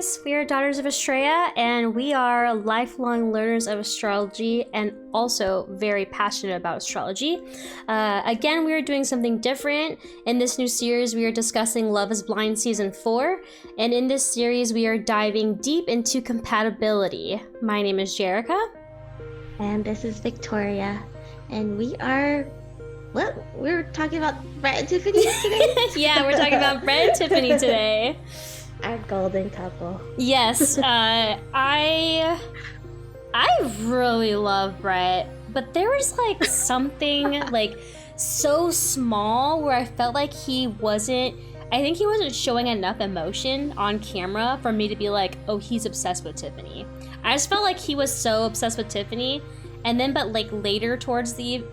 guys, we are Daughters of Estrella, and we are lifelong learners of astrology and also very passionate about astrology. Again, we are doing something different. In this new series, we are discussing Love is Blind Season 4, and in this series, we are diving deep into compatibility. My name is Jerica. And this is Victoria, and we're talking about Brett and Tiffany today? Yeah, we're talking about Brett and Tiffany today. Our golden couple. Yes, I really love Brett, but there was like something like so small where I felt like he wasn't showing enough emotion on camera for me to be like, oh, he's obsessed with Tiffany. I just felt like he was so obsessed with Tiffany, and then but like later towards the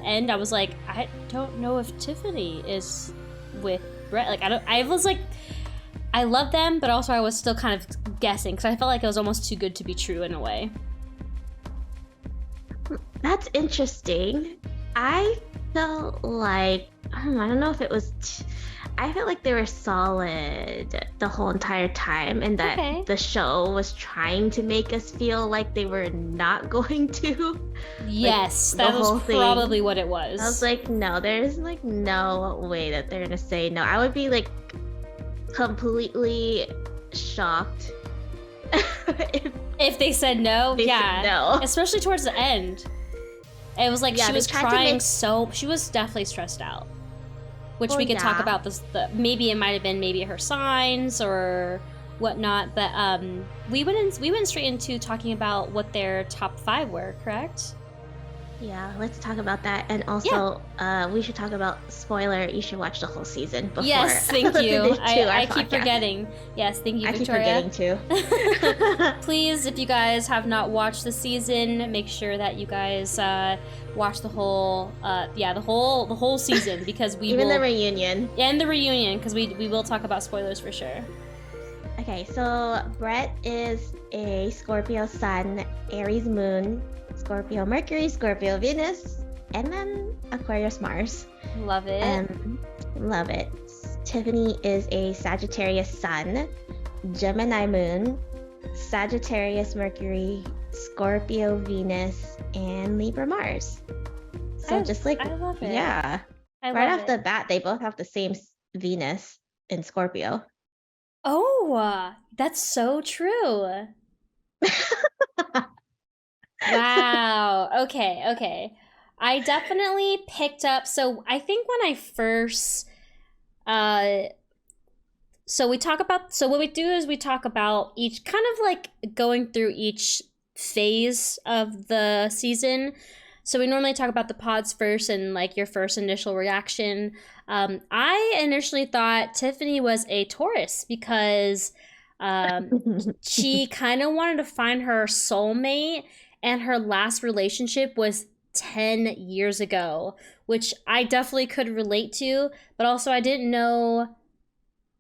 end, I was like, I don't know if Tiffany is with Brett. Like I was like, I love them, but also I was still kind of guessing because I felt like it was almost too good to be true in a way. That's interesting. I felt like, I don't know if it was, I felt like they were solid the whole entire time, and that the show was trying to make us feel like they were not going to. Yes, that was probably what it was. I was like, no, there's like no way that they're gonna say no. I would be like completely shocked if they said no. Said no. Especially towards the end. It was like she was crying she was definitely stressed out. Which we could talk about maybe it might have been maybe her signs or whatnot, but we went straight into talking about what their top 5 were, correct? Yeah, let's talk about that. And also, we should talk about, spoiler, you should watch the whole season before. Yes, thank you. I keep forgetting. Yes, thank you, Victoria. I keep forgetting too. Please, if you guys have not watched the season, make sure that you guys watch the whole season, because we Even the reunion. And the reunion, because we will talk about spoilers for sure. Okay, so Brett is a Scorpio Sun, Aries Moon, Scorpio Mercury, Scorpio Venus, and then Aquarius Mars. Love it. Love it. Tiffany is a Sagittarius Sun, Gemini Moon, Sagittarius Mercury, Scorpio Venus, and Libra Mars. So I love it. Yeah. Right off the bat, they both have the same Venus in Scorpio. Oh, that's so true. Wow. Okay. I definitely picked up. So I think when I first, so what we do is we talk about each kind of like going through each phase of the season. So we normally talk about the pods first and like your first initial reaction. I initially thought Tiffany was a Taurus because she kind of wanted to find her soulmate, and her last relationship was 10 years ago, which I definitely could relate to, but also I didn't know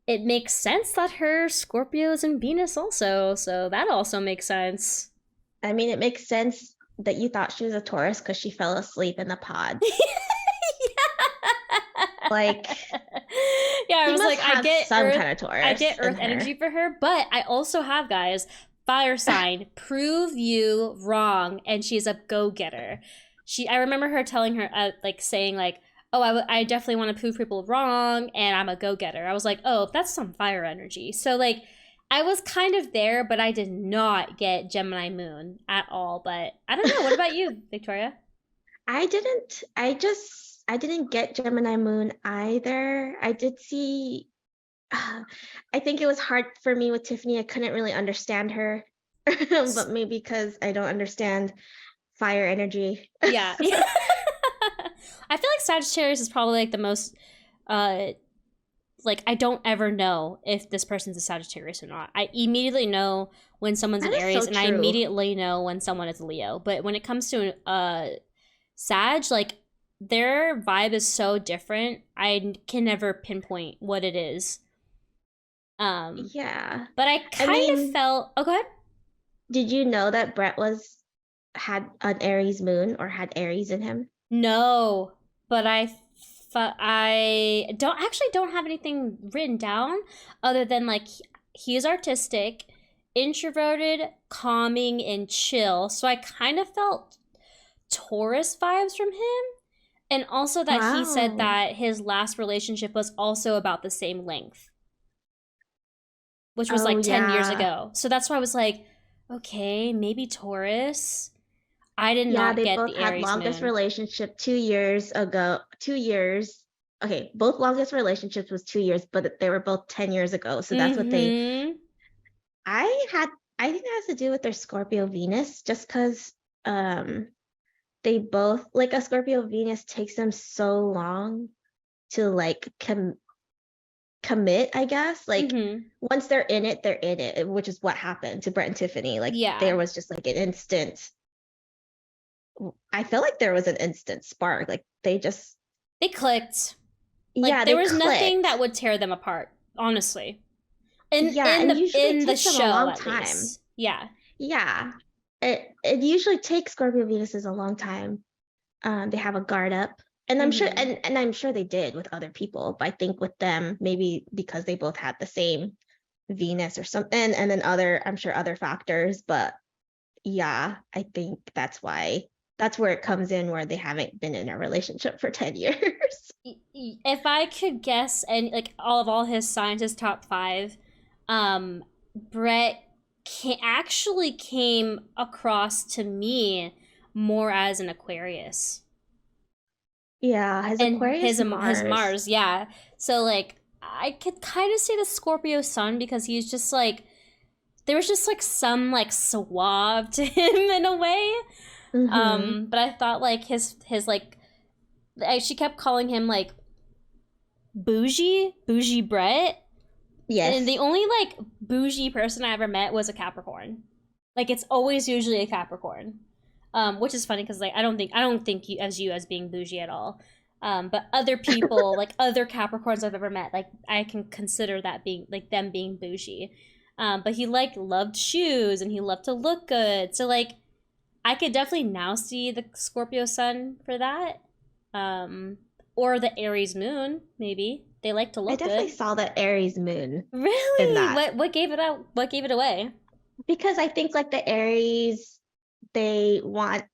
it makes sense that her Scorpio is in Venus also, so that also makes sense. I mean, it makes sense that you thought she was a Taurus because she fell asleep in the pod. Like, yeah, I was like, I get some Earth, kind of Taurus. I get Earth energy for her, but I also have, guys, fire sign, prove you wrong, and she's a go-getter. I remember her telling her, saying like, oh, I definitely want to prove people wrong, and I'm a go-getter. I was like, oh, that's some fire energy. So like, I was kind of there, but I did not get Gemini Moon at all. But I don't know. What about you, Victoria? I didn't get Gemini Moon either. I did see, I think it was hard for me with Tiffany. I couldn't really understand her, but maybe because I don't understand fire energy. Yeah. I feel like Sagittarius is probably like the most, like, I don't ever know if this person's a Sagittarius or not. I immediately know when someone's an Aries, and I immediately know when someone is a Leo. But when it comes to Sag, like, their vibe is so different. I can never pinpoint what it is. Yeah. But I kind of felt... Oh, go ahead. Did you know that Brett had an Aries moon or had Aries in him? No, but I don't have anything written down other than like he is artistic. introverted, calming, and chill. So I kind of felt Taurus vibes from him. And also that he said Wow. that his last relationship was also about the same length, which was Oh like 10 years yeah. ago. So that's why I was like, okay, maybe Taurus. I did Yeah, not they get both the had Aries longest moon. relationship 2 years ago. 2 years. Okay, both longest relationships was 2 years, but they were both 10 years ago. So that's what they Mm-hmm. I had I think that has to do with their Scorpio Venus, just because um they both like a Scorpio Venus takes them so long to like commit, I guess. Like Mm-hmm. once they're in it, which is what happened to Brett and Tiffany. Like Yeah. there was just like an instant I feel like there was an instant spark. Like they just They clicked. Like yeah, there they was nothing that clicked. would tear them apart, honestly. In Yeah, in and the usually it in the takes them a show long at time. least. Yeah. Yeah. It usually takes Scorpio Venuses a long time. They have a guard up. And I'm sure Mm-hmm. and I'm sure they did with other people, but I think with them, maybe because they both had the same Venus or something, and then other, I'm sure other factors, but yeah, I think that's where it comes in where they haven't been in a relationship for 10 years. If I could guess, and like all his signs, his top five, Brett actually came across to me more as an Aquarius, Yeah, his and Aquarius his Mars. Mars, yeah. So like I could kind of say the Scorpio Sun because he's just like there was just like some like suave to him in a way. Mm-hmm. But I thought like his like she kept calling him like bougie Brett. And the Yes. only like bougie person I ever met was a Capricorn. Like it's always usually a Capricorn, which is funny because like I don't think you as being bougie at all. But other people like other Capricorns I've ever met, like I can consider that being like them being bougie. But he like loved shoes and he loved to look good. So like I could definitely now see the Scorpio Sun for that. Um, or the Aries Moon, maybe. They like to I look definitely good. saw the Aries moon in Really? that What gave it out? What gave it away? because I think like the Aries, they want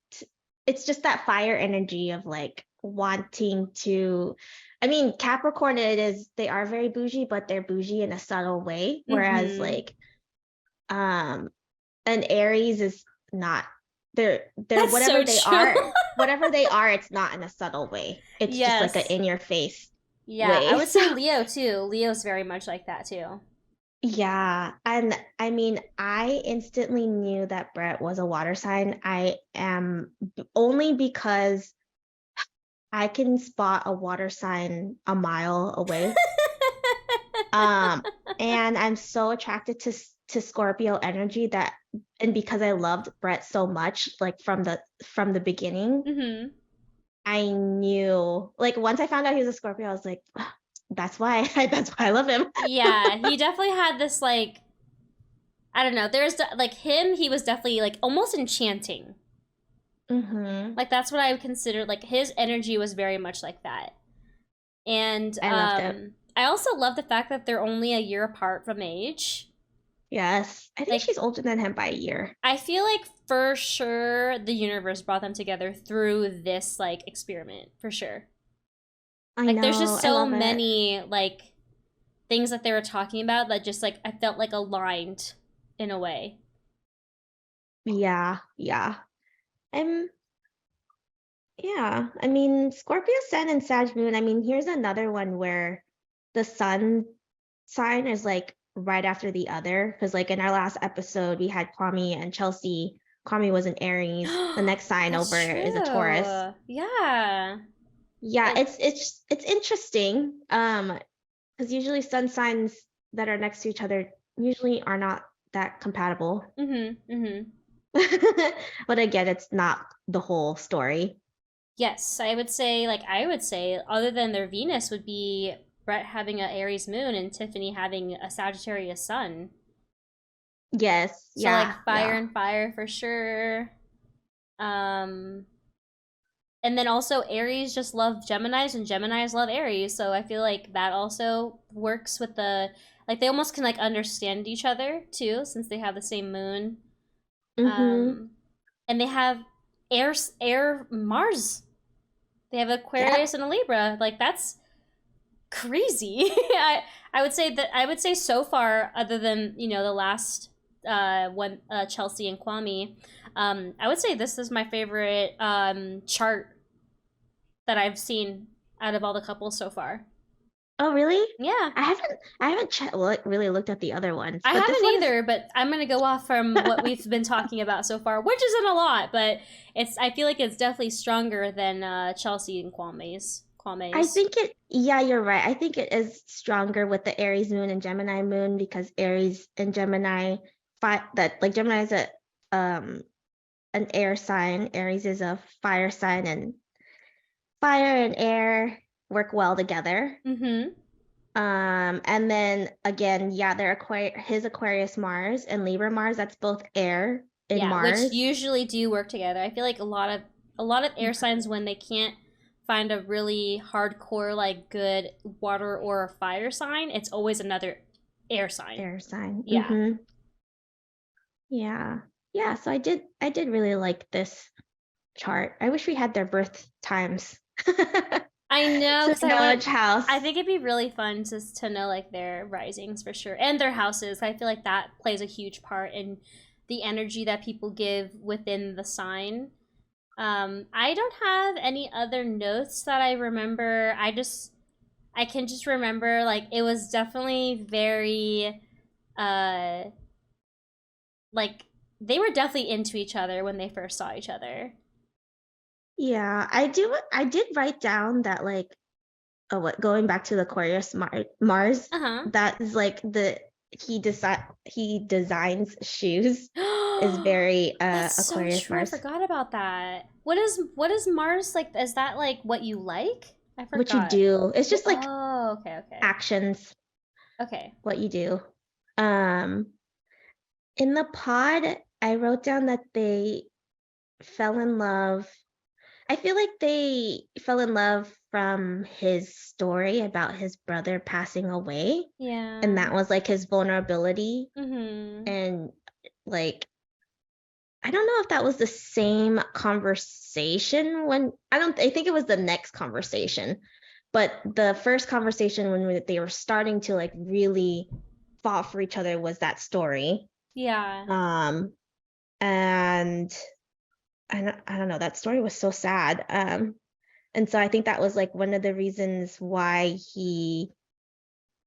it's just that fire energy of like wanting to I mean Capricorn it is they are very bougie, but they're bougie in a subtle way. Whereas Mm-hmm. like um an Aries is not they're That's so true. whatever they are, it's not in a subtle way. It's just like an Yes. in your face Yeah, I way. would say Leo too. Leo's very much like that too. Yeah, and I mean, I instantly knew that Brett was a water sign. I am only because I can spot a water sign a mile away. Um, and I'm so attracted to Scorpio energy that, and because I loved Brett so much, like from the beginning, Mm-hmm. I knew, like once I found out he was a Scorpio, I was like, "Ah, that's why that's why I love him." Yeah, he definitely had this like I don't know. There's like him. He was definitely like almost enchanting. Hmm. Like that's what I would consider. Like his energy was very much like that. And I loved it. I also love the fact that they're only a year apart from age. Yes. I think Like she's older than him by a year. I feel like for sure the universe brought them together through this like experiment for sure. I Like there's know. just I so love it. many like things that they were talking about that just like I felt like aligned in a way. Yeah. Yeah. Um, yeah. I mean, Scorpio Sun and Sag Moon. I mean, here's another one where the sun sign is like right after the other. Because like in our last episode, we had Kwame and Chelsea. Kwame was an Aries. The next sign That's over is a Taurus. true. Yeah. Yeah, It, it's interesting. Because usually sun signs that are next to each other usually are not that compatible. mhm. Mhm. But again, it's not the whole story. Yes, I would say other than their Venus would be Brett having a Aries moon and Tiffany having a Sagittarius sun. Yes, So like yeah, fire yeah. and fire for sure. Um and then also Aries just love Geminis and Geminis love Aries, so I feel like that also works with the Like they almost can like understand each other too, since they have the same moon. Mm-hmm. Um, and they have air Mars. They have Yep. Aquarius and a Libra. Like that's crazy. I would say so far, other than the last one, Chelsea and Kwame. I would say this is my favorite chart that I've seen out of all the couples so far. Oh, really? Yeah. I haven't really looked at the other ones, I but this haven't one is. either, but I'm gonna go off from what we've been talking about so far, which isn't a lot, but I feel like it's definitely stronger than Chelsea and Kwame's. I Kwame's. think it. Yeah, you're right. I think it is stronger with the Aries moon and Gemini moon because Aries and Gemini, that like Gemini is a um an air sign. Aries is a fire sign, and fire and air work well together. Mm-hmm. And then again, yeah, his Aquarius Mars and Libra Mars, that's both air in Yeah, which Mars. usually do work together. I feel like a lot of air signs, when they can't find a really hardcore like good water or fire sign, it's always another air sign. Air sign. Yeah. Yeah. Yeah, so I did really like this chart. I wish we had their birth times. I know, So because we know which I house. think it'd be really fun just to know like their risings for sure and their houses. I feel like that plays a huge part in the energy that people give within the sign. I don't have any other notes that I remember. I can just remember like it was definitely very uh like they were definitely into each other when they first saw each other. Yeah, I did write down that like, oh, what, going back to the Aquarius Mars, Uh-huh. that is like he designs shoes is very That's so Aquarius true. I Mars. forgot about that. What is Mars like? Is that like what you like? I What you forgot. do. It's just like Oh, okay, okay. actions, Okay. what you do. Um, in the pod, I wrote down that they fell in love. I feel like they fell in love from his story about his brother passing away, and Yeah. that was like his vulnerability. Mhm. And like, I don't know if that was the same conversation when I think it was the next conversation, but the first conversation when they were starting to like really fall for each other was that story. Yeah. Um, and I don't know, that story was so sad. And so I think that was like one of the reasons why he,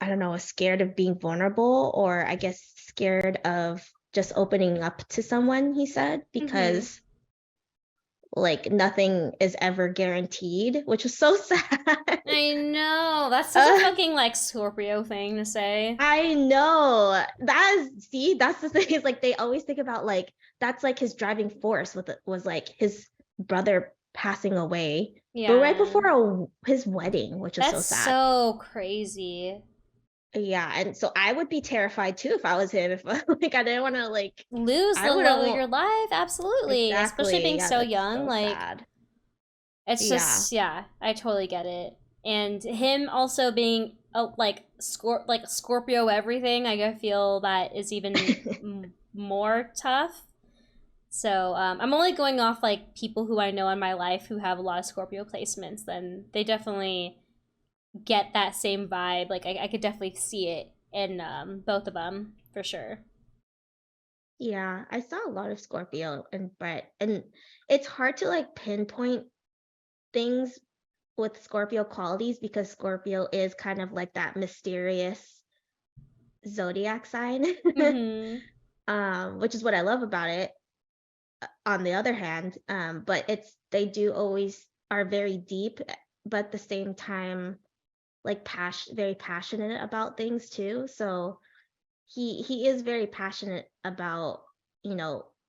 I don't know, was scared of being vulnerable, or I guess scared of just opening up to someone, he said, Mhm. because like nothing is ever guaranteed, which was so sad. I know. That's such a uh, fucking like Scorpio thing to say. I know. That's the thing, is like they always think about like that's like his driving force with was like his brother passing away, but right Yeah. before his wedding, which is so That's sad. so crazy. Yeah, and so I would be terrified too if I was him. If like I didn't want to like, Lose I the wouldn't love of want your life, absolutely. Especially exactly. being Yeah, so that's young, so like sad. it's Yeah, just yeah, I totally get it. And him also being like Scorpio everything, I feel that is even more tough. So I'm only going off like people who I know in my life who have a lot of Scorpio placements. Then they definitely get that same vibe. Like I could definitely see it in both of them for sure. yeah. I saw a lot of Scorpio and Brett, and it's hard to like pinpoint things with Scorpio qualities because Scorpio is kind of like that mysterious zodiac sign, Mm-hmm. which is what I love about it. On the other hand, but they do always are very deep, but at the same time, like very passionate about things too. So he is very passionate about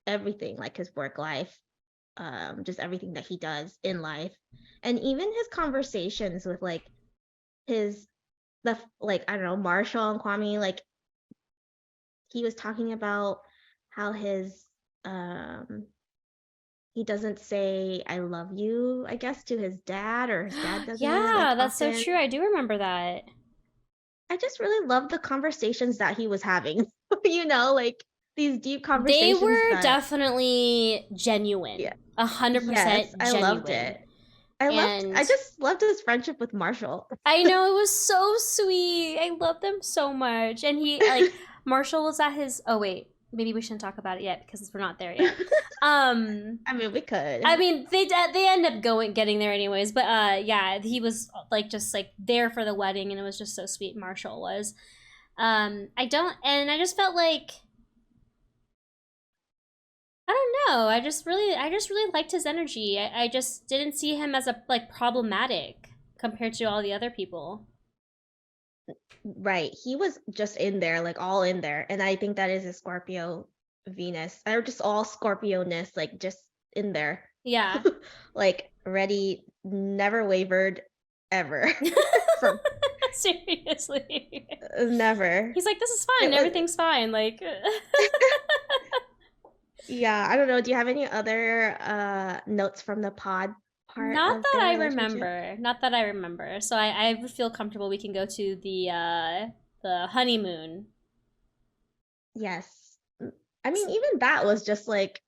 everything, like his work life, just everything that he does in life, and even his conversations with like his the like I don't know, Marshall and Kwame, like he was talking about how um he doesn't say I love you, I guess, to his dad, or his dad doesn't like Yeah, that's so often. true. I do remember that. I just really loved the conversations that he was having. Like these deep They conversations were that, definitely genuine. yeah. 100% Yes, I loved genuine. it. I And just loved his friendship with Marshall. I know it was so sweet. I love them so much. And he like Marshall was at his oh wait, maybe we shouldn't talk about it yet because we're not there yet. I mean, we I could. mean they end up getting there anyways, but yeah, he was like just like there for the wedding and it was just so sweet. Marshall was. I just felt like I don't know. I just really liked his energy. I just didn't see him as a like problematic compared to all the other people. Right. He was just in there, like all in there. And I think that is a Scorpio Venus. Or just all Scorpio-ness, like just in there. Yeah. Like ready, never wavered ever. From Seriously. never. He's like, this is It fine. was Everything's fine. Like, yeah, I don't know. Do you have any other notes from the pod part not of that their I relationship? remember. Not that I remember. So I feel comfortable. We can go to the honeymoon. Yes. I mean, even that was just like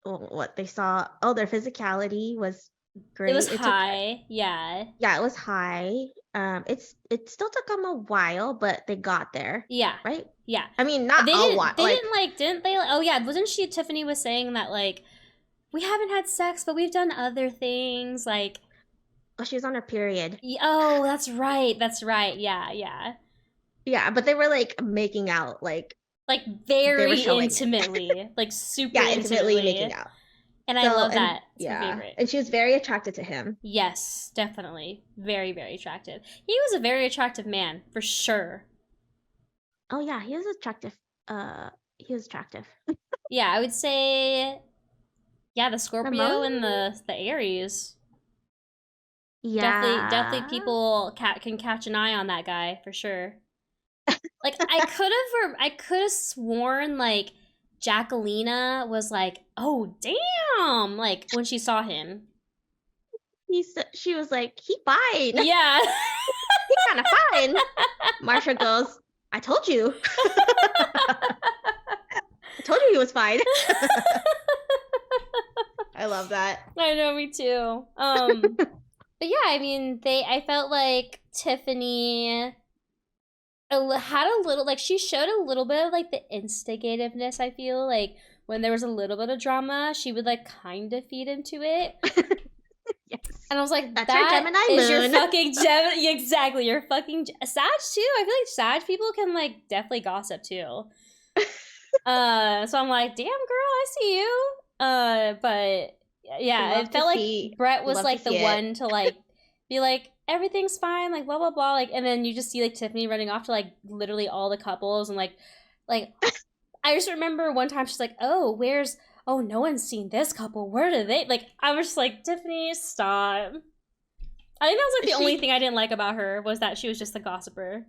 what they saw. Oh, their physicality was It was great. It took, high. Yeah. yeah, it was high. It still took them a while, but they got there, Yeah. right? Yeah. I mean, not a while. Like, Didn't they oh yeah, wasn't she Tiffany was saying that like we haven't had sex, but we've done other things like oh, she was on her period. oh, that's right. That's right. Yeah, yeah. Yeah, but they were like making out, Like they were very showing it. intimately, like super Yeah, intimately making intimately. out. And I So, love and that. It's my yeah, favorite. and she was very attracted to him. Yes, definitely. Very, very attractive. He was a very attractive man, for sure. Oh yeah, he was attractive. He was attractive. Yeah, I would say yeah, the Ramon? Scorpio and the Aries. Definitely Yeah. people can catch an eye on that guy for sure. Like I could have sworn like Jacquelina was like, "Oh, damn." Like when she saw him. She was like, he fine. Yeah. He kind of fine. Marsha goes, I told you. I told you he was fine. I love that. I know, me too. But yeah, I mean, I felt like Tiffany had a little, like, she showed a little bit of, like, the instigativeness, I feel. Like, when there was a little bit of drama, she would, like, kind of feed into it. Yes. And I was like, That's her Gemini is moon. your fucking Gemini. Exactly, your fucking Sag, too. I feel like Sag people can, like, definitely gossip, too. So I'm like, damn, girl, I see you. But yeah, Love it to felt like see. Brett was Love to like the see it. one to like be like everything's fine, like blah blah blah, like, and then you just see like Tiffany running off to like literally all the couples and like I just remember one time she's like, oh no one's seen this couple. Where do they like? I was just like, Tiffany, stop. I think that was like the only thing I didn't like about her was that she was just a gossiper.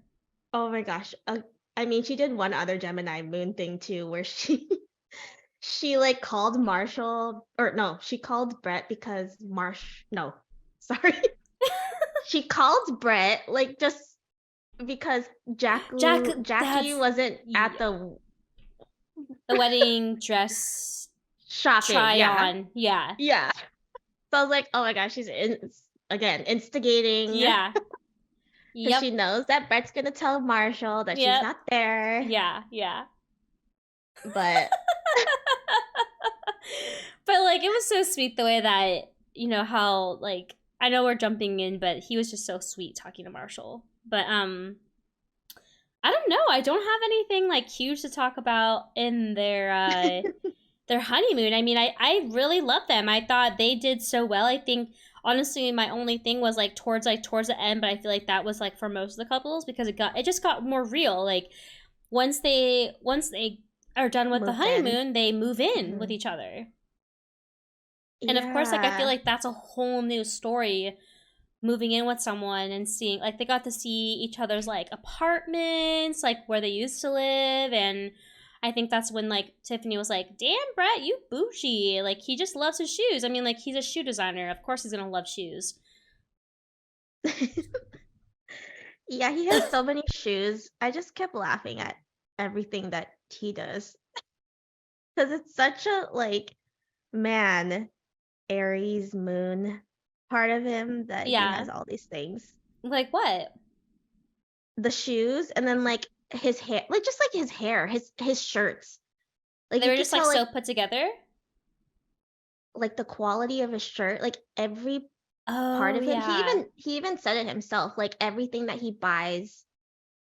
Oh my gosh. I mean, she did one other Gemini moon thing too, where she like called Marshall, or no, she called Brett because no, sorry. She called Brett like just because Jackie wasn't at the wedding dress shopping. try Yeah. on. Yeah. Yeah. So I was like, oh my gosh, she's again instigating. Yeah. Because she knows that Brett's gonna tell Marshall that she's not there. Yeah, yeah. But but like it was so sweet the way that, you know, how like I know we're jumping in, but he was just so sweet talking to Marshall. But I don't know. I don't have anything like huge to talk about in their honeymoon. I mean, I really love them. I thought they did so well. I think honestly my only thing was like towards the end, but I feel like that was like for most of the couples because it just got more real. Like once they are done with the honeymoon, they move in with each other. And of course, like I feel like that's a whole new story, moving in with someone and seeing like they got to see each other's like apartments, like where they used to live. And I think that's when like Tiffany was like, damn, Brett, you bougie. Like he just loves his shoes. I mean, like he's a shoe designer, of course he's gonna love shoes. Yeah, he has so many shoes. I just kept laughing at everything that he does because it's such a like man, Aries moon part of him that he Yeah. has all these things. Like what? The shoes and then like his hair, like just like his hair, his shirts. Like They you were could just like tell so put together? like the quality of his shirt, like every part Oh, of him. yeah. He even said it himself, like everything that he buys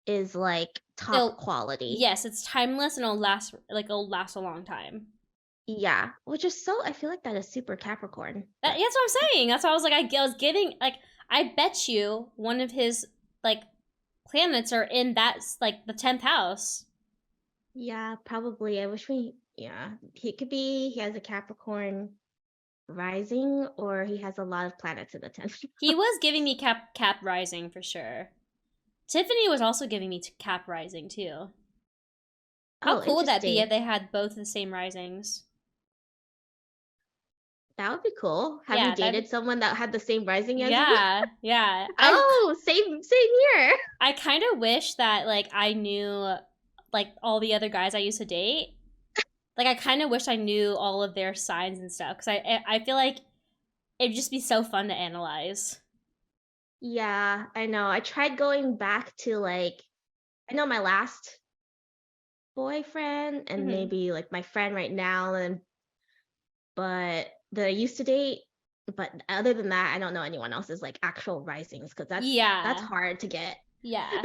is like top It'll, quality. yes, it's timeless and it'll last a long time. Yeah, which is so I feel like that is super Capricorn, but That's what I'm saying. That's why I was like, I was getting like, I bet you one of his like planets are in that like the 10th house. yeah, probably. I wish we yeah, he could be he has a Capricorn rising or he has a lot of planets in the 10th. He was giving me Cap Rising for sure. Tiffany was also giving me Cap Rising too. How Oh, cool would that be interesting. if they had both the same risings? That would be cool. Have you Yeah, dated someone that had the same rising as you? yeah. Oh, same here. I kind of wish that like I knew like all the other guys I used to date. Like I kind of wish I knew all of their signs and stuff because I feel like it'd just be so fun to analyze. Yeah, I know. I tried going back to like I know my last boyfriend and Hmm. maybe like my friend right now and but that I used to date. But other than that, I don't know anyone else's like actual risings because that's Yeah, hard to get. yeah.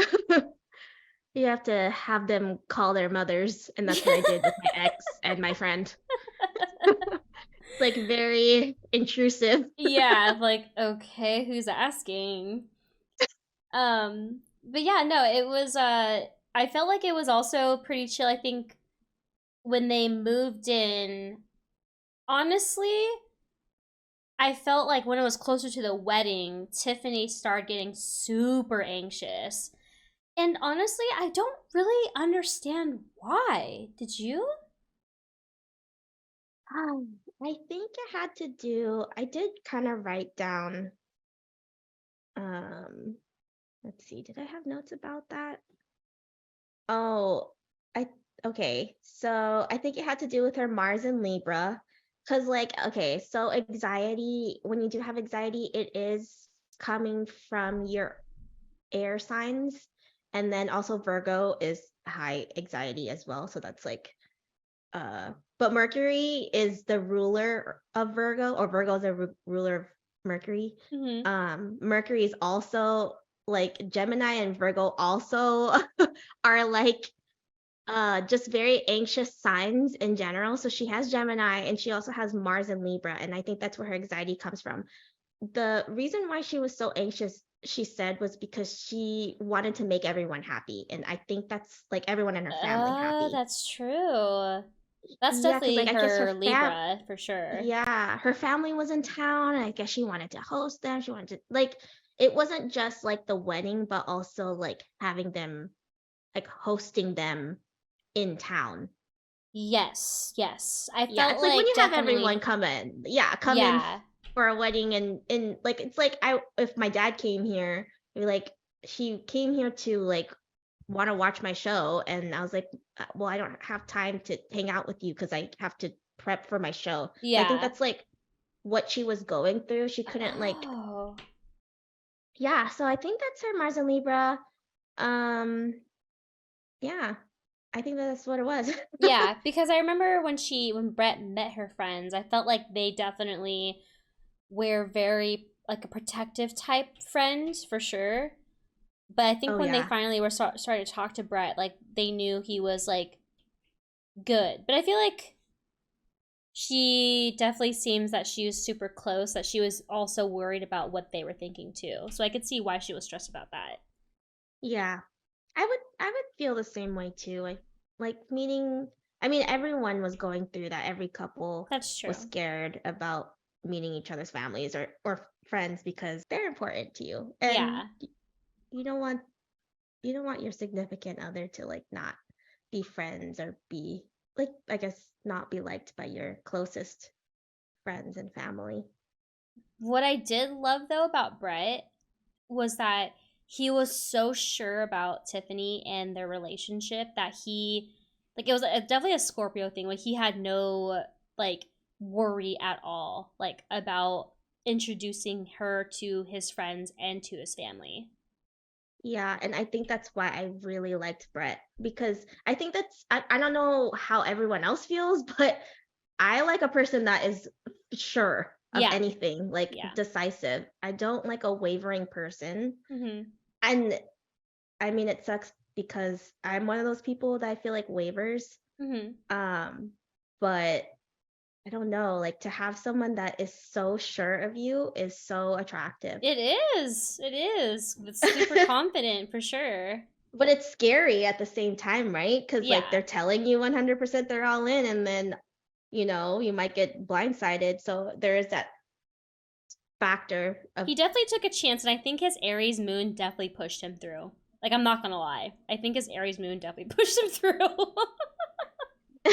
You have to have them call their mothers, and that's what I did with my ex and my friend. Like very intrusive. Yeah, like okay, who's asking? But yeah, no, it was I felt like it was also pretty chill. I think when they moved in, honestly, I felt like when it was closer to the wedding, Tiffany started getting super anxious. And honestly, I don't really understand why. Did you? I think it had to do. I did kind of write down. Um, let's see. Did I have notes about that? Oh, I okay. So I think it had to do with her Mars and Libra. Cause like, okay, so anxiety, when you do have anxiety, it is coming from your air signs. And then also Virgo is high anxiety as well. So that's like but Mercury is the ruler of Virgo, or Virgo is a ruler of Mercury. Mm-hmm. Mercury is also like Gemini and Virgo also are like just very anxious signs in general. So she has Gemini and she also has Mars and Libra, and I think that's where her anxiety comes from. The reason why she was so anxious, she said, was because she wanted to make everyone happy, and I think that's like everyone in her family Oh, happy. that's true. That's Yeah, because definitely like I guess her Libra for sure. yeah, her family was in town, and I guess she wanted to host them. She wanted to like it wasn't just like the wedding, but also like having them like hosting them in town. Yes, yes. I Yeah, felt it's like when like you have everyone definitely, come in. Yeah, come in yeah. for a wedding and like it's like I if my dad came here, like she came here to like want to watch my show and I was like, well, I don't have time to hang out with you because I have to prep for my show." So I think Yeah. that's like what she was going through. She couldn't like Oh. yeah, so I think that's her Mars and Libra. Um yeah, I think that's what it was. Yeah, because I remember when Brett met her friends, I felt like they definitely were very like a protective type friend for sure. But I think Oh when they yeah. finally were started to talk to Brett, like they knew he was like good. But I feel like she definitely seems that she was super close, that she was also worried about what they were thinking too. So I could see why she was stressed about that. Yeah. I would feel the same way too. Like meeting I mean everyone was going through that. Every couple That's was true. scared about meeting each other's families or friends because they're important to you. And Yeah. you don't want you don't want your significant other to like not be friends or be like I guess not be liked by your closest friends and family. What I did love though about Brett was that he was so sure about Tiffany and their relationship that he, like, it was definitely a Scorpio thing. Like, he had no, like, worry at all, like, about introducing her to his friends and to his family. Yeah, and I think that's why I really liked Brett because I think I don't know how everyone else feels, but I like a person that is sure of Yeah, anything, like yeah. decisive. I don't like a wavering person. Mm-hmm. And I mean, it sucks because I'm one of those people that I feel like wavers. Mm-hmm. Um, but I don't know, like to have someone that is so sure of you is so attractive. It is. It is. It's super confident for sure. But it's scary at the same time, right? Because like Yeah. they're telling you 100% they're all in, and then you might get blindsided. So there is that factor of He definitely took a chance, and I think his Aries moon definitely pushed him through. Like, I'm not gonna lie. I think his Aries moon definitely pushed him through. I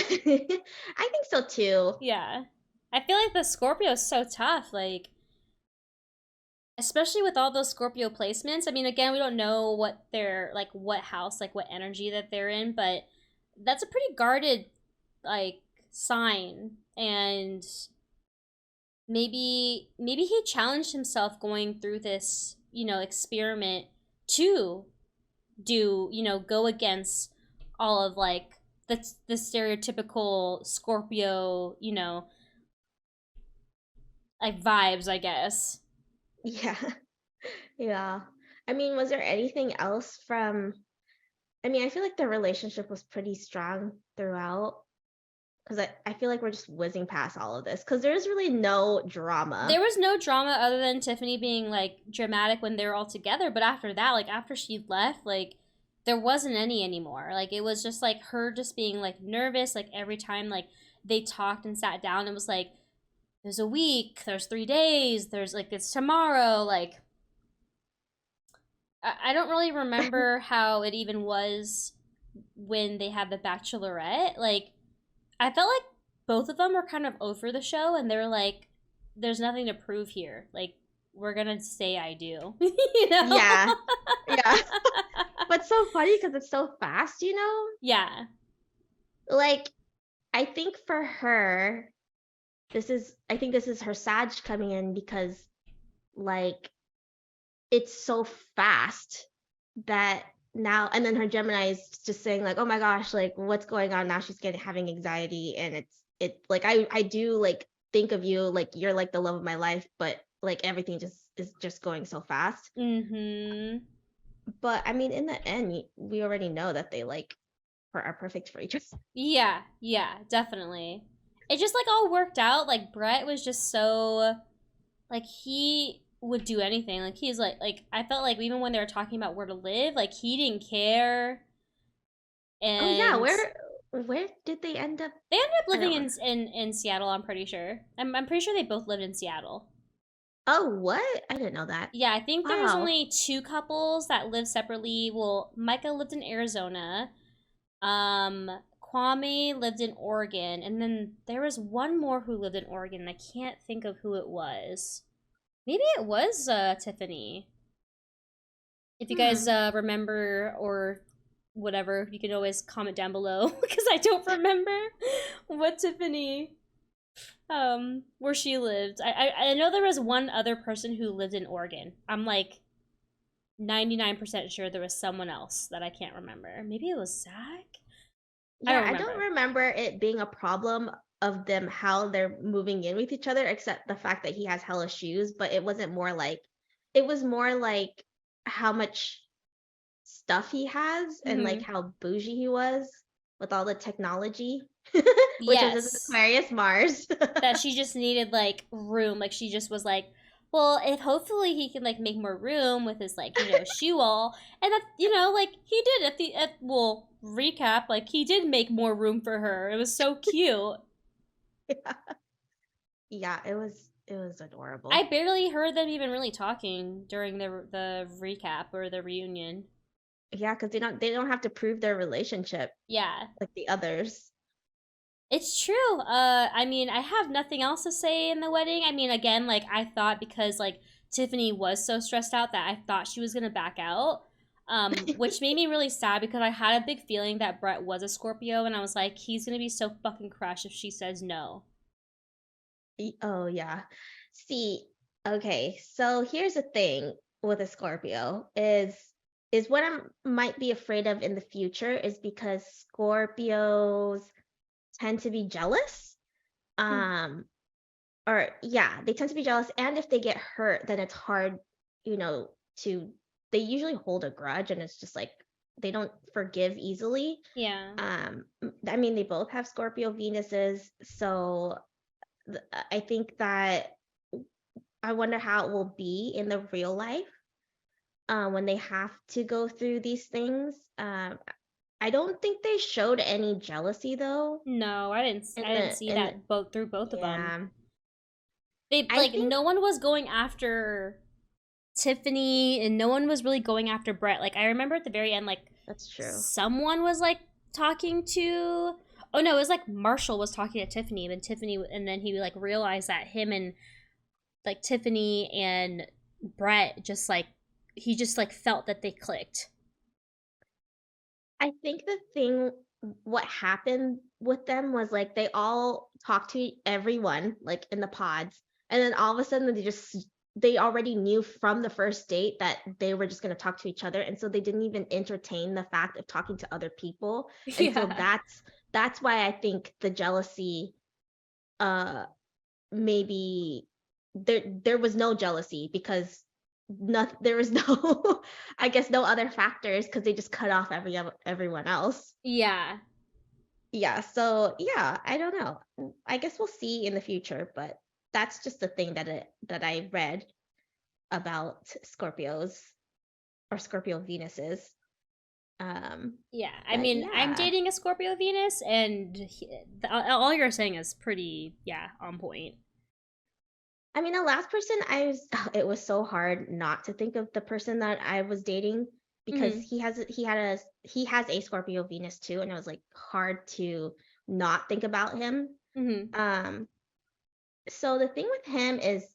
think so too. Yeah. I feel like the Scorpio is so tough. Like, especially with all those Scorpio placements. I mean, again, we don't know what they're like, what house, like what energy that they're in, but that's a pretty guarded like sign. And maybe he challenged himself going through this, experiment to do, go against all of like the stereotypical Scorpio, like vibes, I guess. Yeah. Yeah. I mean, was there anything else from I mean, I feel like the relationship was pretty strong throughout because I feel like we're just whizzing past all of this because there's really no There drama. was no drama other than Tiffany being like dramatic when they were all together, but after that, like after she left, like there wasn't any anymore. Like it was just like her just being like nervous, like every time like they talked and sat down, it was like there's a week, there's 3 days, there's like it's tomorrow. Like I don't really remember how it even was when they had the Bachelorette. Like I felt like both of them were kind of over the show, and they're like, "There's nothing to prove here. Like, we're gonna say I do," you know? Yeah. Yeah. But so funny because it's so fast, you know? Yeah. Like, I think for her, I think this is her Sag coming in because, like, it's so fast that now, and then her Gemini is just saying, like, oh my gosh, like, what's going on now? She's having anxiety. And like, I do, like, think of you, like, you're like the love of my life, but, like, everything just is just going so fast. Mm-hmm. But I mean, in the end, we already know that they, like, are perfect for each other. Yeah, yeah, definitely. It just like all worked out. Like Brett was just so like he would do anything. Like he's like I felt like even when they were talking about where to live, like he didn't care. Oh yeah, And where did they end up? they ended up I living don't. in Seattle. I'm pretty sure. I'm pretty sure they both lived in Seattle. Oh, what? I didn't know that. Yeah, I think there's Wow. only two couples that live separately. Well, Micah lived in Arizona. Um, Kwame lived in Oregon, and then there was one more who lived in Oregon. And I can't think of who it was. Maybe it was Tiffany. If you guys Hmm. remember or whatever, you can always comment down below because I don't remember what Tiffany where she lived. I know there was one other person who lived in Oregon. I'm like 99% sure there was someone else that I can't remember. Maybe it was Zach? I Yeah, don't I don't remember. remember it being a problem of them how they're moving in with each other, except the fact that he has hella shoes, but it was more like how much stuff he has and like Hmm. how bougie he was with all the technology, which was his Yes. Aquarius Mars. That she just needed like room. Like she just was like, well, if hopefully he can like make more room with his like, shoe wall. And that, like he did well, recap, like he did make more room for her. It was so cute. Yeah, it was I adorable. barely heard them even really talking during the recap or the reunion. Yeah, because they don't have to prove their relationship Yeah. like the others. It's true. I mean, I have nothing else to say in the wedding. I mean, again, like I thought because like Tiffany was so stressed out that I thought she was gonna back out. Which made me really sad because I had a big feeling that Brett was a Scorpio, and I was like, he's gonna be so fucking crushed if she says no. Oh yeah. See, okay, so here's the thing with a Scorpio is what I might be afraid of in the future is because Scorpios tend to be jealous. Um, or yeah, they tend to be jealous, and if they get hurt, then it's hard, you know, to they usually hold a grudge, and it's just like they don't forgive easily. Yeah. I mean, they both have Scorpio Venuses, so I think that I wonder how it will be in the real life when they have to go through these things. I don't think they showed any jealousy though. No, I didn't. In I didn't the see in the, that both through both of them. yeah, They I like think no one was going after Tiffany, and no one was really going after Brett. Like I remember at the very end, like that's true. someone was like talking to. Oh no, it was like Marshall was talking to Tiffany, and then he like realized that him and like Tiffany and Brett just like he just like felt that they clicked. I think the thing what happened with them was like they all talked to everyone like in the pods, and then all of a sudden they already knew from the first date that they were just going to talk to each other, and so they didn't even entertain the fact of talking to other people. And so Yeah. that's why I think the jealousy maybe there was no jealousy because there was no I guess no other factors because they just cut off everyone else. Yeah. Yeah, so yeah, I don't know. I guess we'll see in the future, but that's just the thing that I read about Scorpios or Scorpio Venuses. Yeah. I But mean, I'm yeah. dating a Scorpio Venus, and all you're saying is pretty, yeah, on point. I mean, the last person it was so hard not to think of the person that I was dating because Mm-hmm. he has a Scorpio Venus too, and it was like hard to not think about him. Mm-hmm. Um, so the thing with him is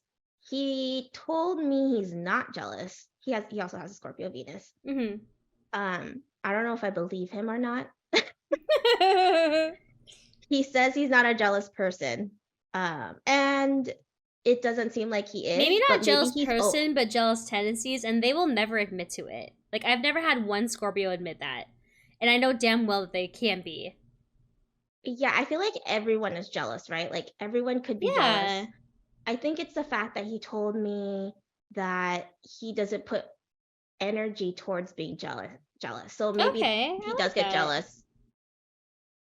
he told me he's not jealous. He also has a Scorpio Venus. Mm-hmm. I don't know if I believe him or not. He says he's not a jealous person. And it doesn't seem like he Maybe is, not but maybe jealous he's oh person, but jealous tendencies, and they will never admit to it. Like I've never had one Scorpio admit that, and I know damn well that they can be. yeah, I feel like everyone is jealous, right? Like everyone could be Yeah. jealous. I think it's the fact that he told me that he doesn't put energy towards being jealous. So maybe Okay, he I does like get that. jealous,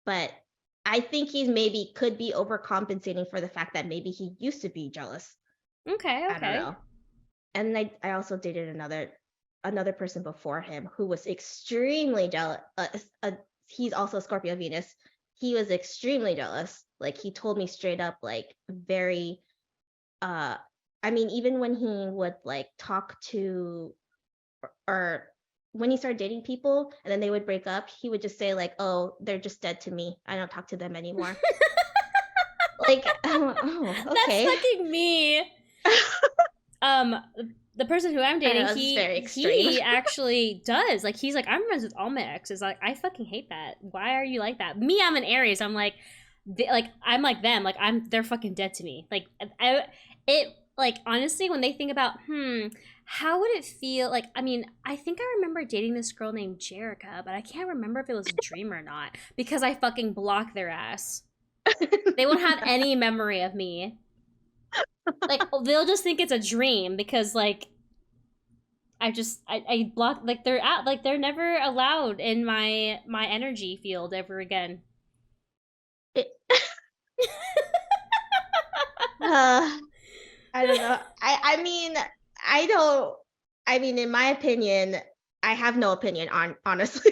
but I think he's maybe could be overcompensating for the fact that maybe he used to be jealous. Okay, I don't okay. know. And I also dated another person before him who was extremely jealous. He's also Scorpio Venus. He was extremely jealous. Like he told me straight up, like very. Uh, I mean, even when he would like talk to or when he started dating people and then they would break up, he would just say like, "Oh, they're just dead to me. I don't talk to them anymore." Like, oh, That's okay. fucking me. Um, the person who I'm I don't dating, know. This is very extreme. he actually does. Like he's like, I'm friends with all my exes. Like I fucking hate that. Why are you like that? Me, I'm an Aries. I'm like, I'm like them. Like they're fucking dead to me. Like it like honestly, when they think about, how would it feel? Like I mean, I think I remember dating this girl named Jerica, but I can't remember if it was a dream or not because I fucking blocked their ass. They won't have any memory of me. Like they'll just think it's a dream because like I block like they're out like they're never allowed in my energy field ever again. It, uh, I don't know. I mean, I don't. I mean, in my opinion, I have no opinion on honestly.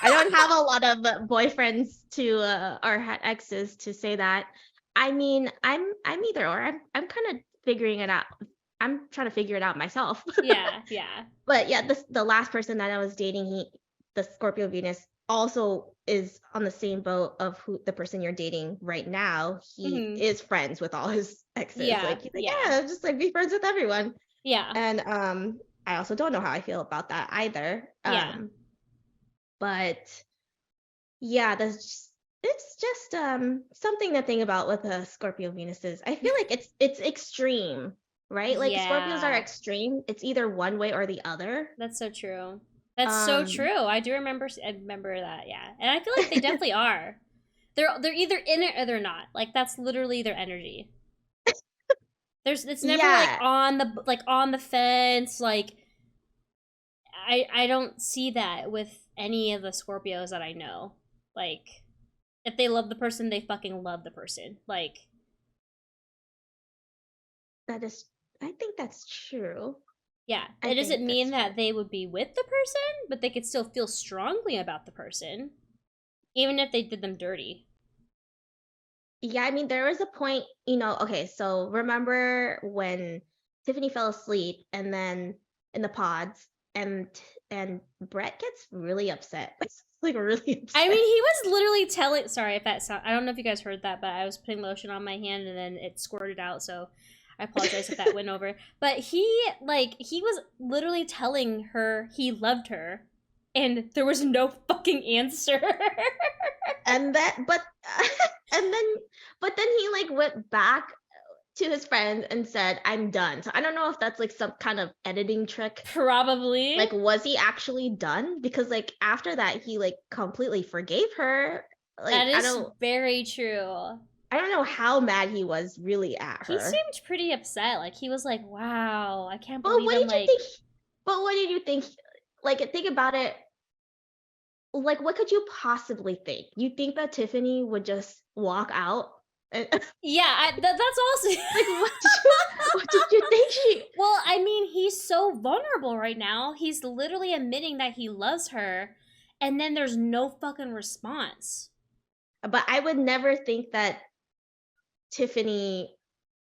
I don't have a lot of boyfriends to or had exes to say that. I mean, I'm either or. I'm kind of figuring it out. I'm trying to figure it out myself. Yeah, yeah. But yeah, the last person that I was dating, the Scorpio Venus also is on the same boat of who the person you're dating right now. He Hmm. is friends with all his exes. Yeah, Like he's like, yeah. yeah, just like be friends with everyone. Yeah. And I also don't know how I feel about that either. Yeah. But yeah, it's just something to think about with the Scorpio Venuses. I feel like it's extreme, right? Like Scorpios are Yeah. extreme. It's either one way or the other. That's so true. That's so Um, true. I remember that. Yeah. And I feel like they definitely are. They're either in it or they're not. Like that's literally their energy. It's never like yeah, on the fence. Like I don't see that with any of the Scorpios that I know. Like if they love the person, they fucking love the person. Like that is. I think that's true. yeah, I it think doesn't mean that's true. that they would be with the person, but they could still feel strongly about the person, even if they did them dirty. Yeah, I mean, there was a point, you know, okay, so remember when Tiffany fell asleep and then in the pods and Brett gets really upset. Like really I upset. mean, he was literally telling. Sorry if that sound. I don't know if you guys heard that, but I was putting lotion on my hand and then it squirted out. So I apologize if that went over. But he was literally telling her he loved her, and there was no fucking answer. And that but and then but then he like went back to his friends and said, "I'm done." So I don't know if that's like some kind of editing trick. Probably. Like was he actually done? Because like after that he like completely forgave her. That Like is very true. I don't know how mad he was really at He her. seemed pretty upset. Like he was like, "Wow, I can't But believe what I'm did you like." think? But what did you think? Like, think about it. Like, what could you possibly think? You think that Tiffany would just walk out? And, Yeah, that's also. like, what did you think she? Well, I mean, he's so vulnerable right now. He's literally admitting that he loves her, and then there's no fucking response. But I would never think that Tiffany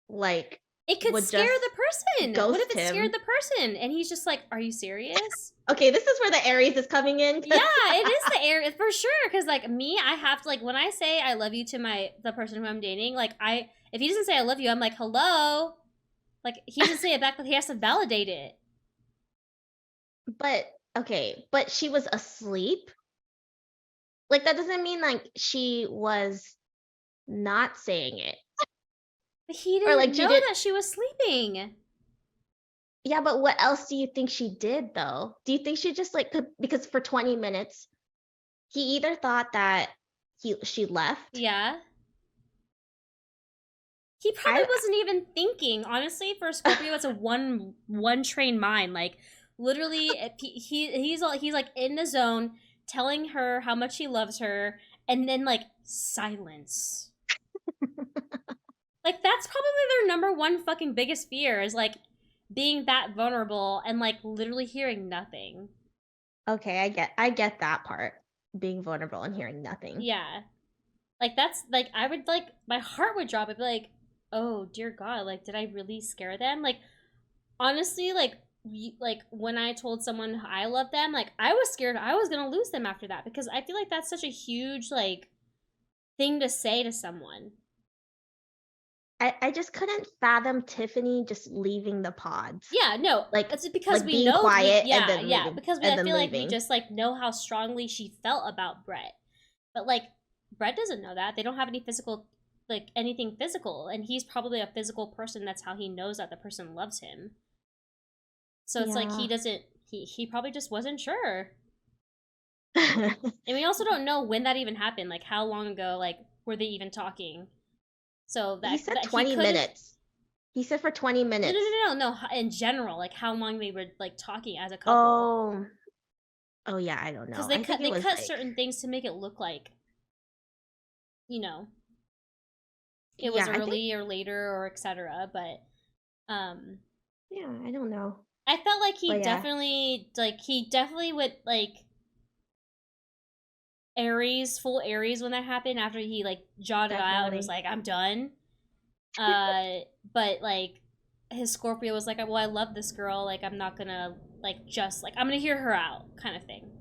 like It could would scare just the person. What if ghost it scared him. the person? And he's just like, "Are you serious?" Okay, this is where the Aries is coming in. Yeah, it is the air for sure. Because like me, I have to like when I say I love you to the person who I'm dating. Like if he doesn't say I love you, I'm like hello. Like he doesn't say it back, but he has to validate it. But okay, but she was asleep. Like that doesn't mean like she was not saying it, But he or didn't like she know did. that she was sleeping. Yeah, but what else do you think she did though? Do you think she just like because for 20 minutes he either thought that she left. Yeah. He probably I wasn't even thinking. Honestly, for a Scorpio, it's a one train mind. Like literally, he's like in the zone, telling her how much he loves her, and then like silence. Like that's probably their number one fucking biggest fear is like being that vulnerable and like literally hearing nothing. okay, I get that part. Being vulnerable and hearing nothing. Yeah, like that's like I would like my heart would drop. I'd be like, oh dear God, like did I really scare them? Like honestly, like when I told someone I love them, like I was scared I was gonna lose them after that because I feel like that's such a huge like thing to say to someone. I just couldn't fathom Tiffany just leaving the pods. Yeah, no, Like it's because like we being know quiet and yeah, then yeah, leaving because and I then feel like we leaving. just like know how strongly she felt about Brett. But like Brett doesn't know that. They don't have any physical like anything physical and he's probably a physical person. That's how he knows that the person loves him. So it's like he Yeah. doesn't he probably just wasn't sure. And we also don't know when that even happened. Like how long ago like were they even talking? So He said that he 20 could have minutes. He said for 20 no no minutes. no no no in general like how long they were like talking as a couple Oh. Oh yeah, I don't because know. I think it they was cut like certain things to make it look like you know it was yeah, I think early or later or etc. But um yeah, I don't know. I felt But yeah, like he definitely would like Aries full Aries when that happened after he like jotted out and was definitely. like I'm done. But like his Scorpio was like, well, I love this girl. Like, I'm not gonna like just like I'm gonna hear her out, kind of thing.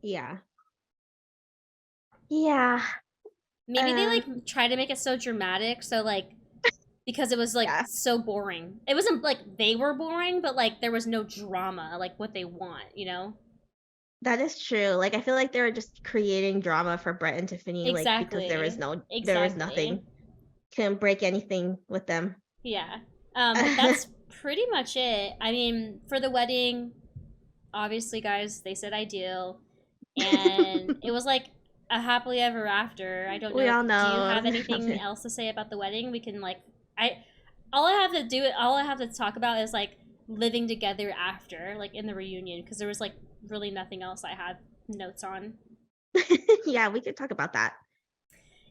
Yeah. Yeah. Maybe they Um like try to make it so dramatic, so like because it was like Yeah. so boring. It wasn't like they were boring, but like there was no drama, like what they want, you know? That is true. Like I feel like they were just creating drama for Brett and Tiffany, like because Exactly. there was Exactly. nothing. Couldn't break anything with them. Yeah. But that's pretty much it. I mean, for the wedding, obviously, guys, they said ideal, and it was like a happily ever after. I don't We know if all do you know have what anything happened. else to say about the wedding? We can like I all I have to talk about is like living together after, like in the reunion, because there was like really nothing else I had notes on. Yeah, we could talk about that.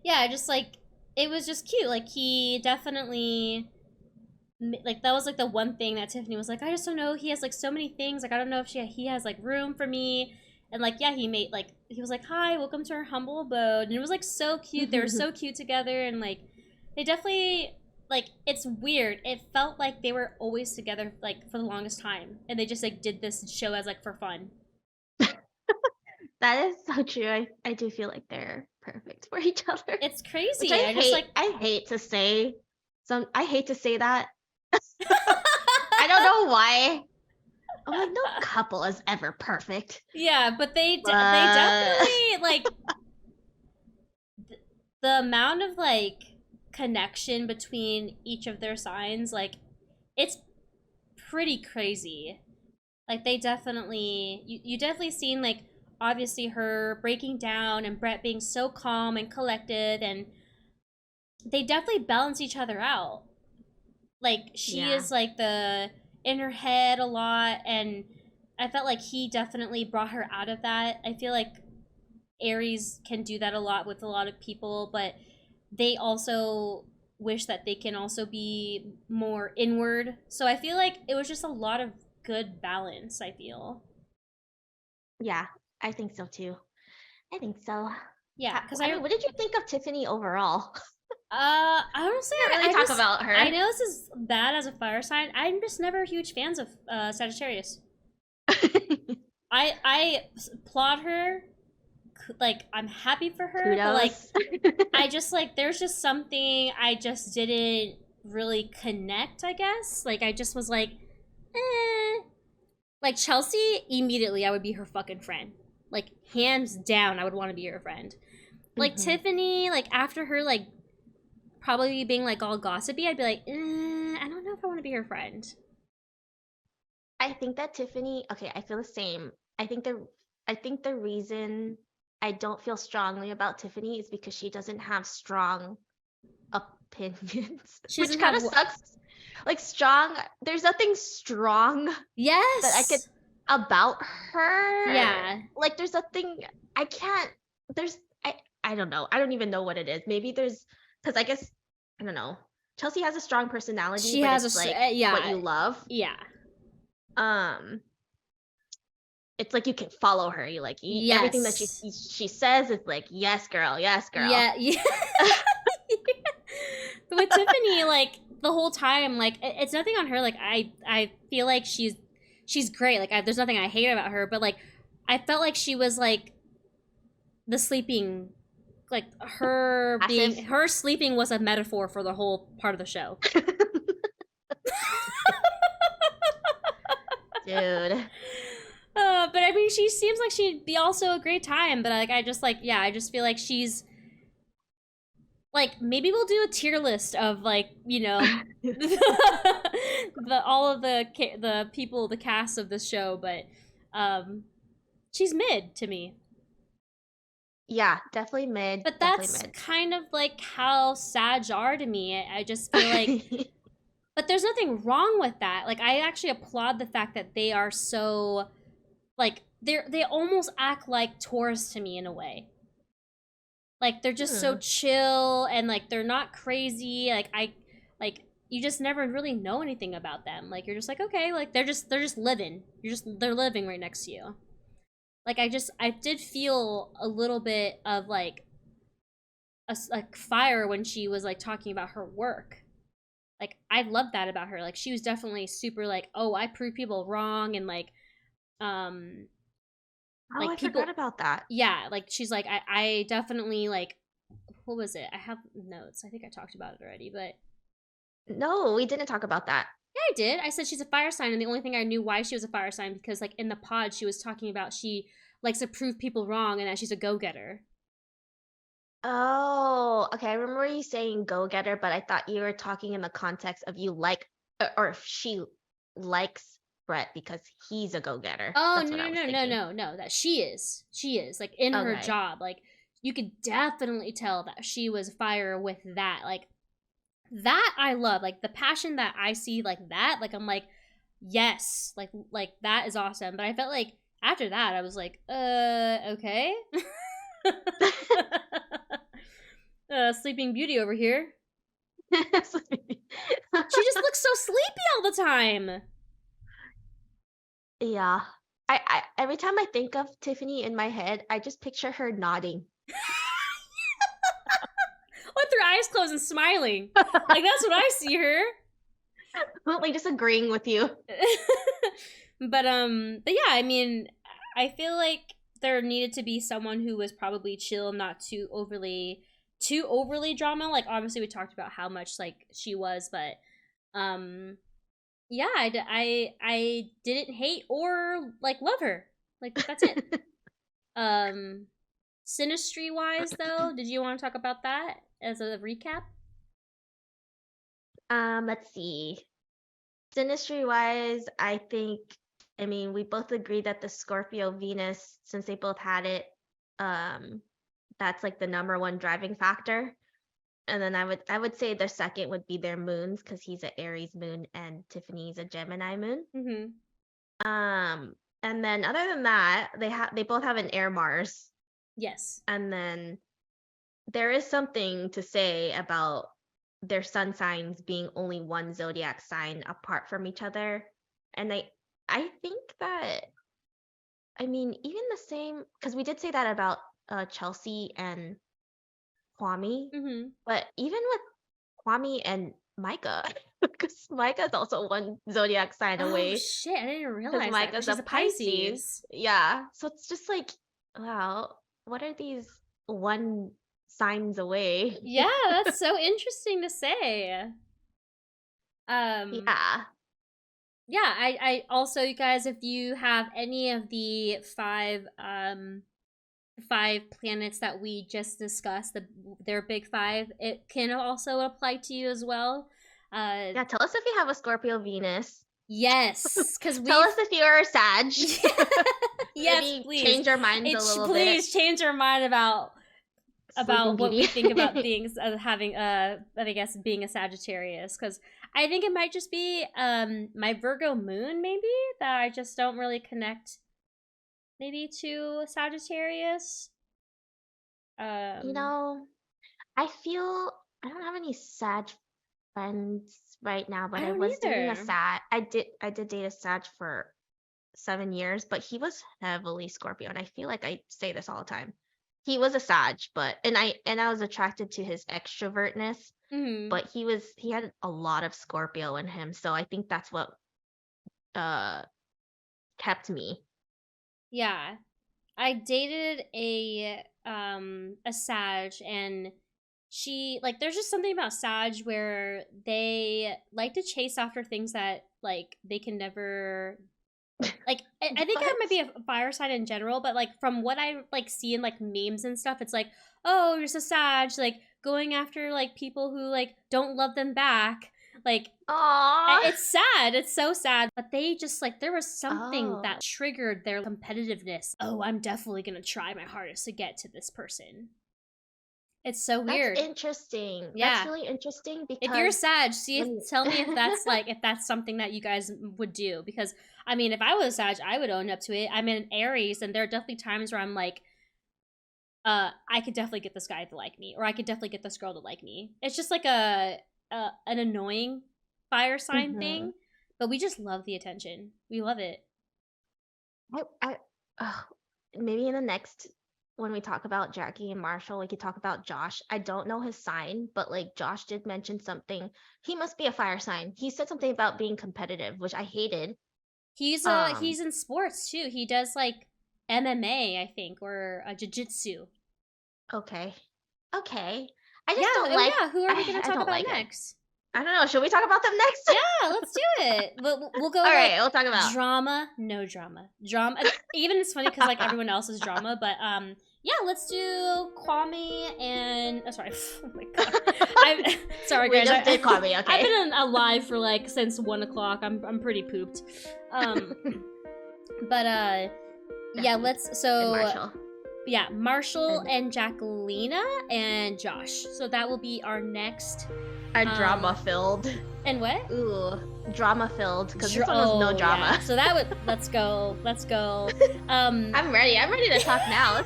Yeah, just like it was just cute. Like he definitely like that was like the one thing that Tiffany was like, I just don't know. He has like so many things. Like I don't know if he has like room for me. And like yeah, he made like he was like, hi, welcome to our humble abode, and it was like so cute. They were so cute together, and like they definitely like it's weird. It felt like they were always together like for the longest time, and they just like did this show as like for fun. That is so true. I do feel like they're perfect for each other. It's Which crazy. I just like I hate to say I hate to say that. I don't know why. I'm like, no couple is ever perfect. yeah, but they But definitely like the amount of like connection between each of their signs, like it's pretty crazy. Like they definitely you definitely seen like obviously her breaking down and Brett being so calm and collected, and they definitely balance each other out. Like she yeah. is like the in her head a lot, and I felt like he definitely brought her out of that. I feel like Aries can do that a lot with a lot of people, but they also wish that they can also be more inward. So I feel like it was just a lot of good balance, I feel. Yeah, I think so too. I think so. Yeah, cuz I mean, what did you think of Tiffany overall? honestly, We didn't really I talk just about I her. know this is bad as a fire sign. I'm just never huge fans of Sagittarius. I applaud her, like I'm happy for her, but like Kudos. I just like there's just something I just didn't really connect, I guess. Like I just was like, eh. Like Chelsea, immediately I would be her fucking friend. Like hands down, I would want to be her friend. Like Hmm. Tiffany, like after her like probably being like all gossipy, I'd be like, I don't know if I want to be her friend. I think that Tiffany, okay, I feel the same. I think the reason I don't feel strongly about Tiffany is because she doesn't have strong opinions, She which doesn't kind have of sucks. Like strong, there's nothing strong that I could yes, about her. yeah. Like there's nothing I can't there's I don't know. I don't even know what it is. Maybe there's because I guess I don't know. Chelsea has a strong personality, She but has it's like what yeah, you love. yeah, Um it's like you can follow her. You like everything that yes, she says is like yes girl, yes girl. yeah, yeah. But with Tiffany, like the whole time, like it's nothing on her. Like I feel like she's great. Like there's nothing I hate about her, but like I felt like she was like the sleeping, like Passive. her sleeping was a metaphor for the whole part of the show. Dude. But I mean, she seems like she'd be also a great time. But like, I just like, yeah, I just feel like she's like maybe we'll do a tier list of like the all of the people, the cast of this show. But um, she's mid to me. Yeah, definitely mid, But definitely that's mid. kind of like how Sag are to me. I just feel like, but there's nothing wrong with that. Like I actually applaud the fact that they are so like they almost act like Taurus to me in a way. Like they're just so Hmm. chill and like they're not crazy. Like you just never really know anything about them. Like you're just like okay, like they're just living. They're living right next to you. Like I did feel a little bit of a like fire when she was like talking about her work. Like I love that about her. Like she was definitely super like, oh, I prove people wrong, and um Oh, like I forgot people, about that. yeah, like she's like I definitely like what was it? I have notes. I think I talked about it already, but No, we didn't talk about that. Yeah, I did. I said she's a fire sign, and the only thing I knew why she was a fire sign because like in the pod she was talking about she likes to prove people wrong and that she's a go-getter. Oh, okay. I remember you saying go-getter, but I thought you were talking in the context of you like, or if she likes Brett because he's a go-getter. Oh That's no what I no was no no thinking. no no! That she is. She is like in her Okay. job. Like you could definitely tell that she was fire with that. Like that I love. Like the passion that I see like that. Like I'm like yes. Like that is awesome. But I felt like after that I was like okay. Sleeping Beauty over here. She just looks so sleepy all the time. Yeah. I every time I think of Tiffany in my head, I just picture her nodding. With her eyes closed and smiling. Like that's what I see her. Like just agreeing with you. But yeah, I mean, I feel like there needed to be someone who was probably chill, not too overly drama. Like obviously we talked about how much like she was, but um yeah, I didn't hate or like love her. Like that's it. Um Synastry wise though, did you want to talk about that as a recap? Let's see. Synastry wise, I mean, we both agree that the Scorpio Venus, since they both had it, um, that's like the number one driving factor. And then I would say the second would be their moons because he's a Aries moon and Tiffany's a Gemini moon. Mm-hmm. Um, and then other than that, they both have an air Mars. Yes. And then there is something to say about their sun signs being only one zodiac sign apart from each other. And I think that I mean even the same because we did say that about Chelsea and Kwame, Mm-hmm. but even with Kwame and Micah, because Micah is also one zodiac sign Oh away, shit, I didn't because realize that because Micah's a she's a Pisces. Pisces. Yeah, so it's just like, wow, what are these one signs away? Yeah, that's so interesting to say. Um, Yeah. yeah, I also, you guys, if you have any of the five planets that we just discussed, their big five, it can also apply to you as well. Uh, Yeah, tell us if you have a Scorpio Venus. yes, because Tell we've us if you're a Sag. yes, Maybe please. change our minds a little bit. Please change our mind Sleeping about what Beauty. we think about being having I guess being a Sagittarius because I think it might just be my Virgo moon maybe that I just don't really connect maybe to Sagittarius. You Um know, I feel I don't have any Sag friends right now, but I I don't was dating a either. Sag. I did date a Sag for 7 years, but he was heavily Scorpio, and I feel like I say this all the time. He was a Sag, but and I was attracted to his extrovertness, Mhm. but he had a lot of Scorpio in him, so I think that's what uh kept me. Yeah. I dated a Sag and she like there's just something about Sag where they like to chase after things that like they can never like I think I What? might be a fire sign in general, but like from what I like see in like memes and stuff, it's like, oh, you're so Sag, like going after like people who like don't love them back. Like Aww. it's sad. It's so sad. But they just like there was something that Oh, triggered their competitiveness. Oh, I'm definitely gonna try my hardest to get to this person. It's so that's weird. interesting. That's Yeah. really interesting If you're a because Sag, see if when tell me if that's like if that's something that you guys would do. Because I mean, if I was a Sag, I would own up to it. I'm an Aries, and there are definitely times where I'm like, I could definitely get this guy to like me, or I could definitely get this girl to like me. It's just like a an annoying fire sign Mhm. thing, but we just love the attention. We love it. I maybe in the next when we talk about Jackie and Marshall, we could talk about Josh. I don't know his sign, but like Josh did mention something. He must be a fire sign. He said something about being competitive, which I hated. He's Um, in sports too. He does like MMA, I think, or jiu-jitsu. okay. Okay. I Yeah, just don't oh like yeah, who are we going to I talk don't about like him. next? I don't know. Should we talk about them next? Yeah, let's do it. We'll go. All right, we'll talk about drama. No drama. Drama. Even it's funny because like everyone else is drama, but yeah, let's do Kwame and. Oh, sorry. Oh my god. I'm sorry, guys. We just did Kwame. Okay. I've been alive for like since 1 o'clock. I'm pretty pooped. But yeah, let's so. And Marshall. Yeah, Marshall and Jacquelina and Josh. So that will be our next. Our drama-filled. And what? Ooh, drama-filled, because this one was no drama. Yeah. So that would, let's go. I'm ready to talk now.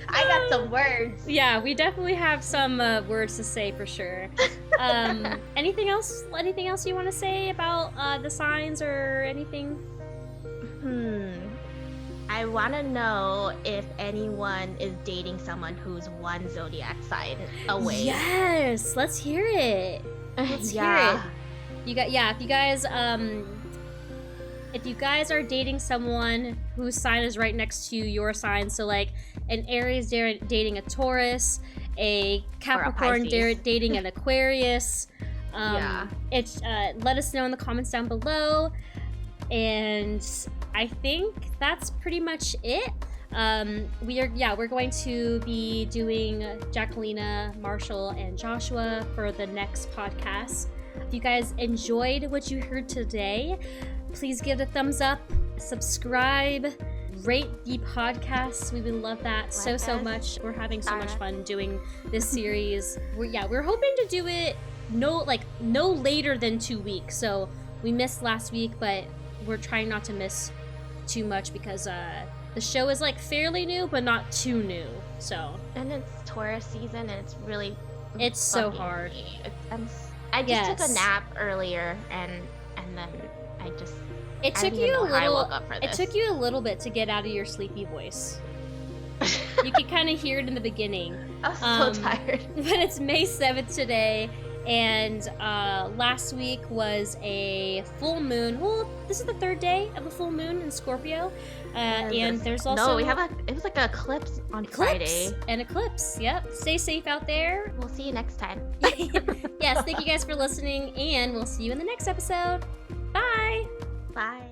I got some words. Yeah, we definitely have some words to say for sure. Anything else you want to say about the signs or anything? I want to know if anyone is dating someone who's one zodiac sign away. Yes, let's hear it. Let's hear it. If you guys are dating someone whose sign is right next to your sign, so like an Aries dating a Taurus, a Capricorn dating an Aquarius, let us know in the comments down below. And I think that's pretty much it. We're going to be doing Jacquelina, Marshall, and Joshua for the next podcast. If you guys enjoyed what you heard today, please give it a thumbs up, subscribe, rate the podcast. We would love that so much. We're having so much fun doing this series. We're hoping to do it no later than 2 weeks. So we missed last week, but we're trying not to miss too much because the show is like fairly new but not too new. So and it's Taurus season and it's so hard. I just took a nap earlier and then it took you a little bit to get out of your sleepy voice. You could kind of hear it in the beginning. I was so tired. But it's May 7th today. And last week was a full moon. Well, this is the 3rd day of a full moon in Scorpio. And there's also... No, it was like an eclipse on Friday. An eclipse, yep. Stay safe out there. We'll see you next time. Yes, thank you guys for listening, and we'll see you in the next episode. Bye! Bye.